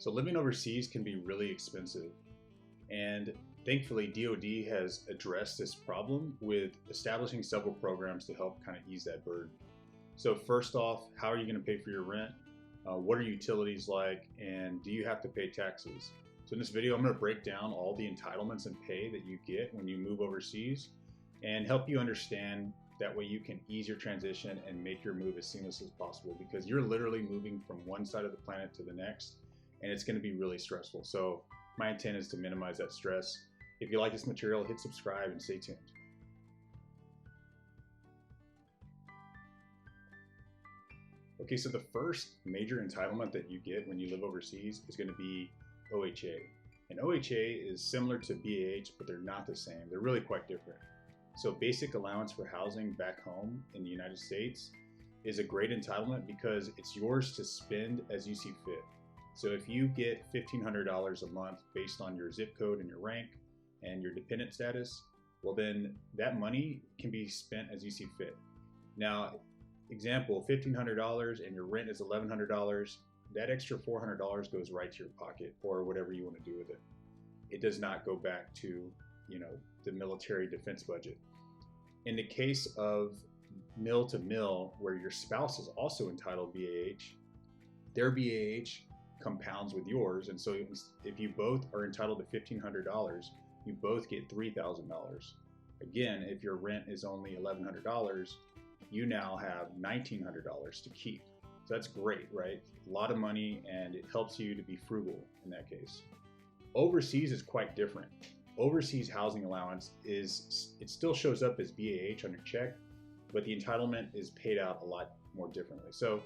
So living overseas can be really expensive. And thankfully, DoD has addressed this problem with establishing several programs to help kind of ease that burden. So first off, how are you going to pay for your rent? What are utilities like? And do you have to pay taxes? So in this video, I'm going to break down all the entitlements and pay that you get when you move overseas and help you understand. That way you can ease your transition and make your move as seamless as possible, because you're literally moving from one side of the planet to the next, and it's going to be really stressful. So my intent is to minimize that stress. If you like this material, hit subscribe and stay tuned. Okay, so the first major entitlement that you get when you live overseas is going to be OHA. And OHA is similar to BAH, but they're not the same. They're really quite different. So basic allowance for housing back home in the United States is a great entitlement because it's yours to spend as you see fit. So if you get $1,500 a month based on your zip code and your rank and your dependent status, well then that money can be spent as you see fit. Now, example, $1,500 and your rent is $1,100, that extra $400 goes right to your pocket or whatever you want to do with it. It does not go back to, the military defense budget. In the case of mill to mill, where your spouse is also entitled BAH, their BAH compounds with yours. And so if you both are entitled to $1,500, you both get $3,000. Again, if your rent is only $1,100, you now have $1,900 to keep. So that's great, right? A lot of money, and it helps you to be frugal in that case. Overseas is quite different. Overseas housing allowance it still shows up as BAH on your check, but the entitlement is paid out a lot more differently. So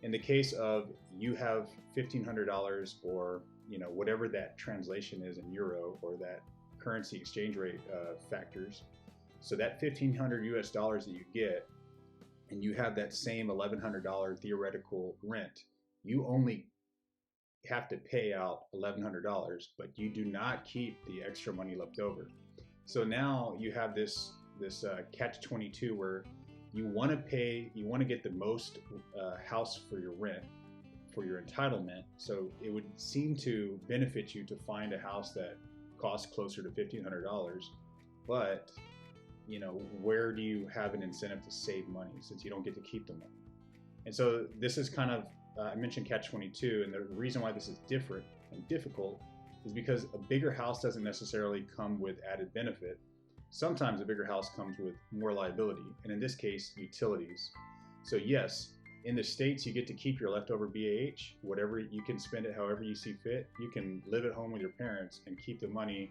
in the case of you have $1,500 or whatever that translation is in euro or that currency exchange rate factors, so that $1,500 US dollars that you get, and you have that same $1,100 theoretical rent, you only have to pay out $1,100, but you do not keep the extra money left over. So now you have this catch-22 where you want to get the most house for your rent, for your entitlement. So it would seem to benefit you to find a house that costs closer to $1,500, but where do you have an incentive to save money since you don't get to keep the money? And so this is kind of, I mentioned catch-22, and the reason why this is different and difficult is because a bigger house doesn't necessarily come with added benefit. Sometimes a bigger house comes with more liability, and in this case, utilities. So yes, in the States, you get to keep your leftover BAH, whatever, you can spend it however you see fit. You can live at home with your parents and keep the money.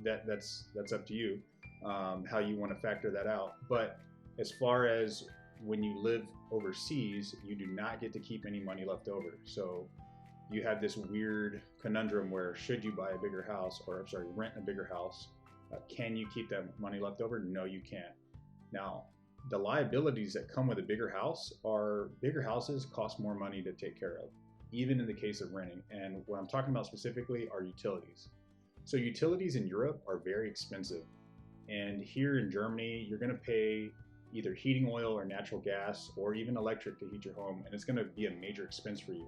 That's up to you, how you want to factor that out. But as far as when you live overseas, you do not get to keep any money left over. So you have this weird conundrum where should you buy a bigger house, or rent a bigger house, can you keep that money left over? No, you can't. Now, the liabilities that come with a bigger house are bigger houses cost more money to take care of, even in the case of renting. And what I'm talking about specifically are utilities. So utilities in Europe are very expensive. And here in Germany, you're going to pay either heating oil or natural gas or even electric to heat your home, and it's going to be a major expense for you.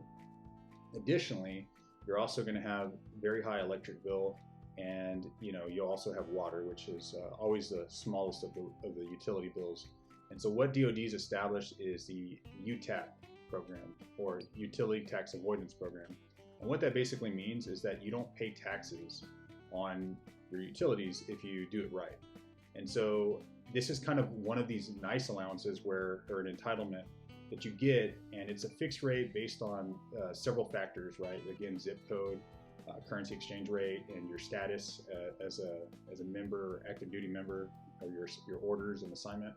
Additionally, you're also going to have very high electric bill, and you'll also have water, which is always the smallest of the utility bills. And so what DoD's established is the UTAP program, or Utility Tax Avoidance Program. And what that basically means is that you don't pay taxes on your utilities if you do it right. And so this is kind of one of these nice allowances or an entitlement that you get, and it's a fixed rate based on several factors, right? Again, zip code, currency exchange rate, and your status as a member, active duty member, or your orders and assignment.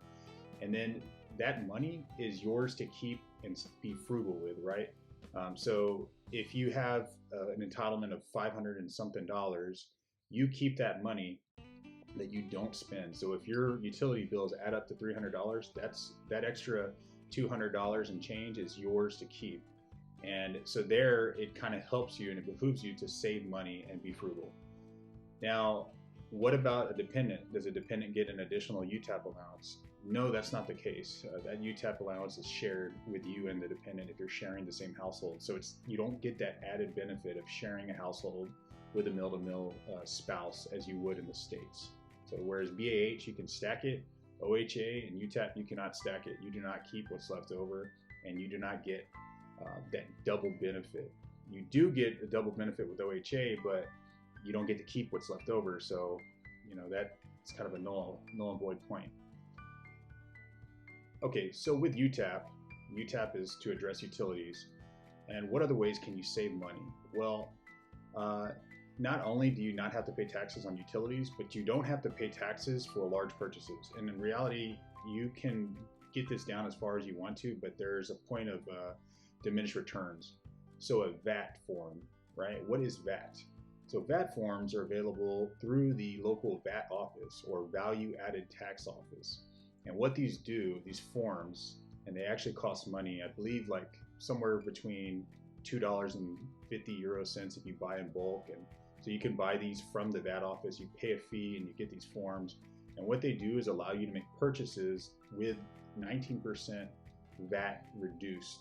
And then that money is yours to keep and be frugal with, right? So if you have an entitlement of $500 and something, you keep that money that you don't spend. So if your utility bills add up to $300, that extra $200 and change is yours to keep. And so there, it kind of helps you and it behooves you to save money and be frugal. Now, what about a dependent? Does a dependent get an additional UTAP allowance? no, that's not the case. That UTAP allowance is shared with you and the dependent if you're sharing the same household. So you don't get that added benefit of sharing a household with a mill-to-mill spouse as you would in the States. So whereas BAH, you can stack it, OHA and UTAP, you cannot stack it. You do not keep what's left over, and you do not get that double benefit. You do get a double benefit with OHA, but you don't get to keep what's left over. So, that's kind of a null and void point. Okay, so with UTAP is to address utilities. And what other ways can you save money? Well, not only do you not have to pay taxes on utilities, but you don't have to pay taxes for large purchases. And in reality, you can get this down as far as you want to, but there's a point of diminished returns. So a VAT form, right? What is VAT? So VAT forms are available through the local VAT office or value added tax office. And what these do, these forms, and they actually cost money, I believe like somewhere between €2.50 if you buy in bulk. And so you can buy these from the VAT office, you pay a fee and you get these forms. And what they do is allow you to make purchases with 19% VAT reduced.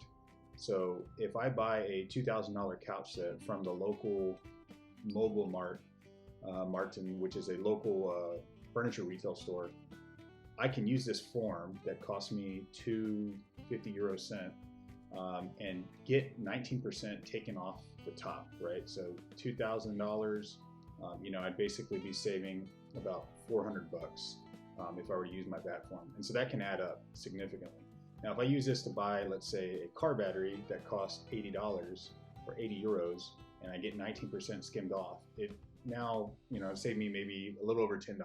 So if I buy a $2,000 couch set from the local Mobile Mart, Martin, which is a local furniture retail store, I can use this form that costs me €2.50 and get 19% taken off the top, right? So $2,000, I'd basically be saving about $400 if I were to use my VAT form. And so that can add up significantly. Now, if I use this to buy, let's say, a car battery that costs $80 or €80, and I get 19% skimmed off, it now, saved me maybe a little over $10.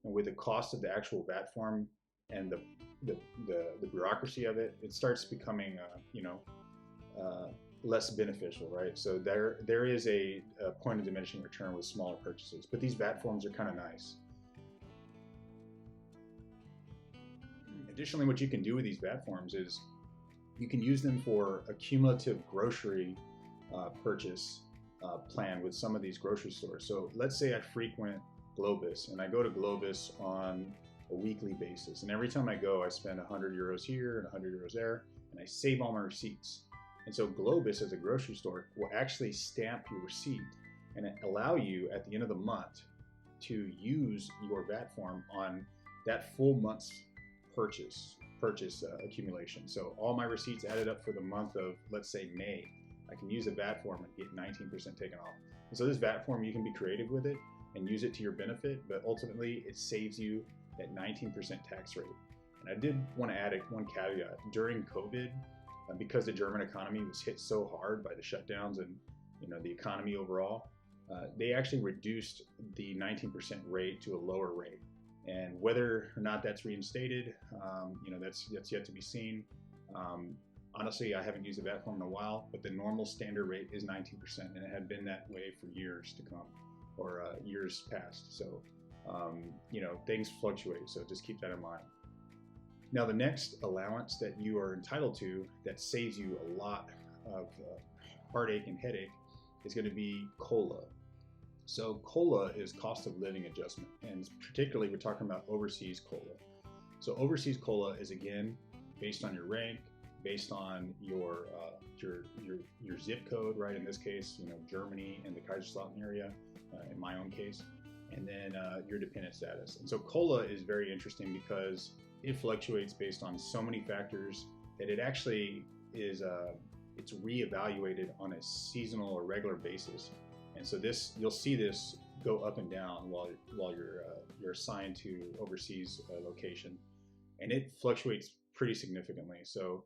And with the cost of the actual VAT form and the bureaucracy of it, it starts becoming, less beneficial, right? So there is a point of diminishing return with smaller purchases, but these VAT forms are kind of nice. Additionally, what you can do with these VAT forms is you can use them for a cumulative grocery purchase plan with some of these grocery stores. So let's say I frequent Globus, and I go to Globus on a weekly basis, and every time I go, I spend €100 here and €100 there, and I save all my receipts. And so Globus, as a grocery store, will actually stamp your receipt and allow you at the end of the month to use your VAT form on that full month's purchase accumulation. So all my receipts added up for the month of, let's say, May, I can use a VAT form and get 19% taken off. And so this VAT form, you can be creative with it and use it to your benefit, but ultimately it saves you that 19% tax rate. And I did want to add one caveat. During COVID, because the German economy was hit so hard by the shutdowns and the economy overall, they actually reduced the 19% rate to a lower rate. And whether or not that's reinstated, that's yet to be seen. Honestly, I haven't used a VAT form in a while, but the normal standard rate is 19%, and it had been that way for years to come, or years past. So, things fluctuate, so just keep that in mind. Now, the next allowance that you are entitled to that saves you a lot of heartache and headache is going to be COLA. So COLA is cost of living adjustment, and particularly we're talking about overseas COLA. So overseas COLA is, again, based on your rank, based on your zip code, right? In this case, Germany and the Kaiserslautern area, in my own case, and then your dependent status. And so COLA is very interesting because it fluctuates based on so many factors that it actually is it's reevaluated on a seasonal or regular basis. And so you'll see this go up and down while you're assigned to overseas location, and it fluctuates pretty significantly. So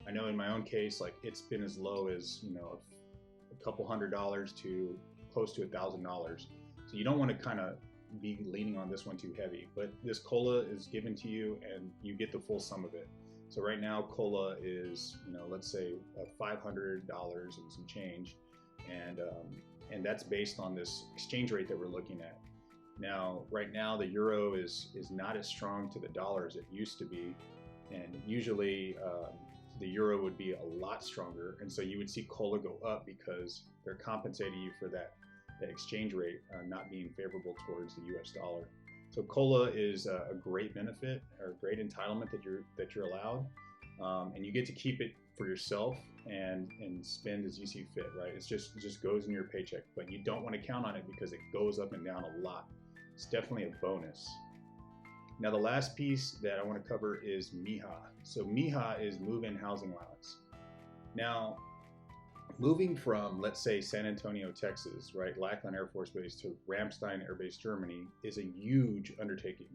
I know in my own case, like it's been as low as a couple $100 to close to $1,000. So you don't want to kind of be leaning on this one too heavy, but this COLA is given to you and you get the full sum of it. So right now COLA is, let's say $500 and some change, and that's based on this exchange rate that we're looking at. Now, right now the euro is not as strong to the dollar as it used to be, and usually the euro would be a lot stronger, and so you would see COLA go up because they're compensating you for that exchange rate not being favorable towards the US dollar. So COLA is a great benefit or a great entitlement that you're allowed, and you get to keep it for yourself and spend as you see fit, right? It just goes in your paycheck, but you don't want to count on it because it goes up and down a lot. It's definitely a bonus. Now the last piece that I want to cover is MIHA. So MIHA is move-in housing allowance. Now, moving from, let's say, San Antonio, Texas, right, Lackland Air Force Base to Ramstein Air Base, Germany, is a huge undertaking.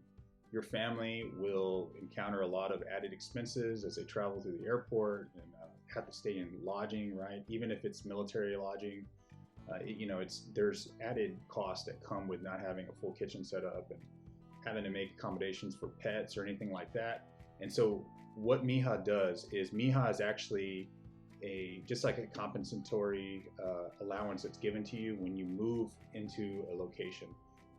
Your family will encounter a lot of added expenses as they travel through the airport and have to stay in lodging, right? Even if it's military lodging, there's added costs that come with not having a full kitchen set up and having to make accommodations for pets or anything like that. And so what MIHA does is MIHA is actually just like a compensatory allowance that's given to you when you move into a location.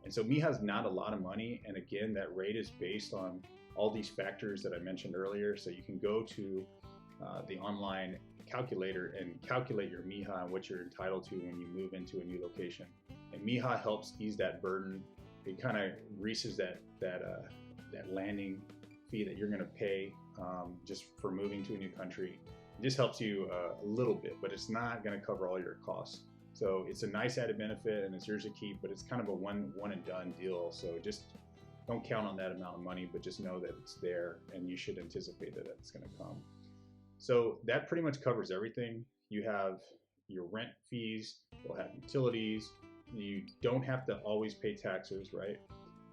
And so MIHA is not a lot of money. And again, that rate is based on all these factors that I mentioned earlier. So you can go to the online calculator and calculate your MIHA and what you're entitled to when you move into a new location. And MIHA helps ease that burden. It kind of greases that landing fee that you're going to pay just for moving to a new country. It just helps you a little bit, but it's not going to cover all your costs. So it's a nice added benefit and it's yours to keep, but it's kind of a one and done deal. So just don't count on that amount of money, but just know that it's there and you should anticipate that it's going to come. So that pretty much covers everything. You have your rent fees, you'll have utilities, you don't have to always pay taxes, right?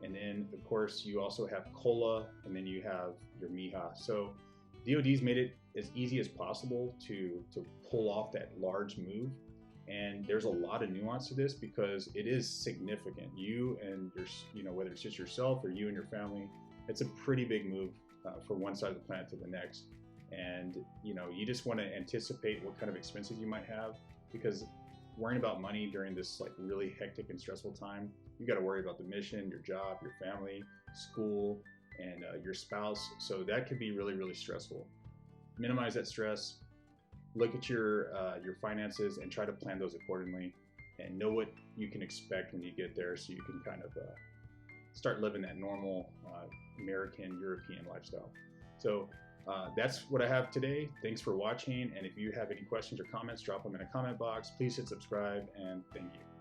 And then of course you also have COLA, and then you have your MIHA. So DoD's made it as easy as possible to pull off that large move. And there's a lot of nuance to this because it is significant. You and your, whether it's just yourself or you and your family, it's a pretty big move from one side of the planet to the next. And you just want to anticipate what kind of expenses you might have, because worrying about money during this like really hectic and stressful time, you got to worry about the mission, your job, your family, school, and your spouse. So that could be really, really stressful. Minimize that stress. Look at your finances and try to plan those accordingly, and know what you can expect when you get there, so you can kind of start living that normal American, European lifestyle. So that's what I have today. Thanks for watching, and if you have any questions or comments, drop them in a comment box. Please hit subscribe, and thank you.